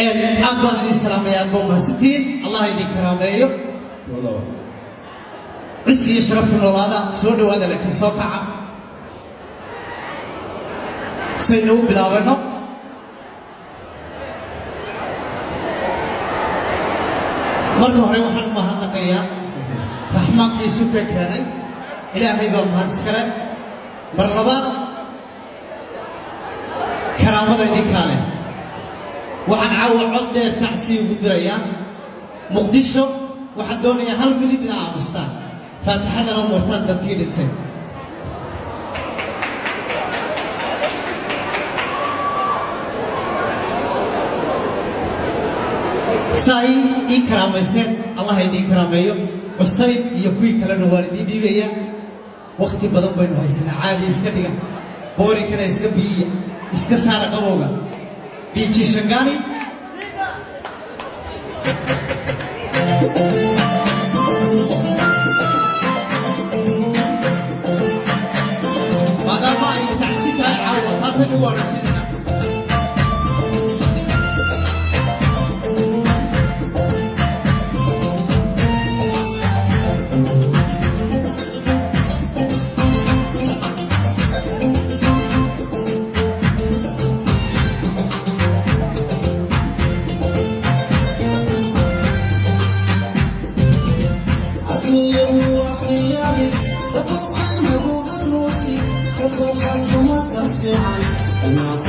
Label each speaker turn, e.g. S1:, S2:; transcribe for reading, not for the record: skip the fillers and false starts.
S1: أقبل السلام يا قوم ستين الله يديك كراميه والله عسي يشرف الولادة سود وهذا لكن سوكع سينو بلاورنا مركو هري وحن مهنقيا رحمك يسوك كان إلهي بمهنسكرا مرلبا كرامة يديك كانت waxaan caawa cod dheer tacsi ugu dirayaa Muqdisho waxaan doonayaa hal minid inaan aamusta Faataxadana marba dadkii dhintay saay ikraamaysan Allah idin karaameeyo Hussein iyo kuwii kale waalidii dhiibaya waqti badan baynu haysanaa caadi iska dhiga boori kana iska biiya iska saara qabowga Bici Shangani Mada ma ini tacsi ka caawa hada ni waa rasidina
S2: I'm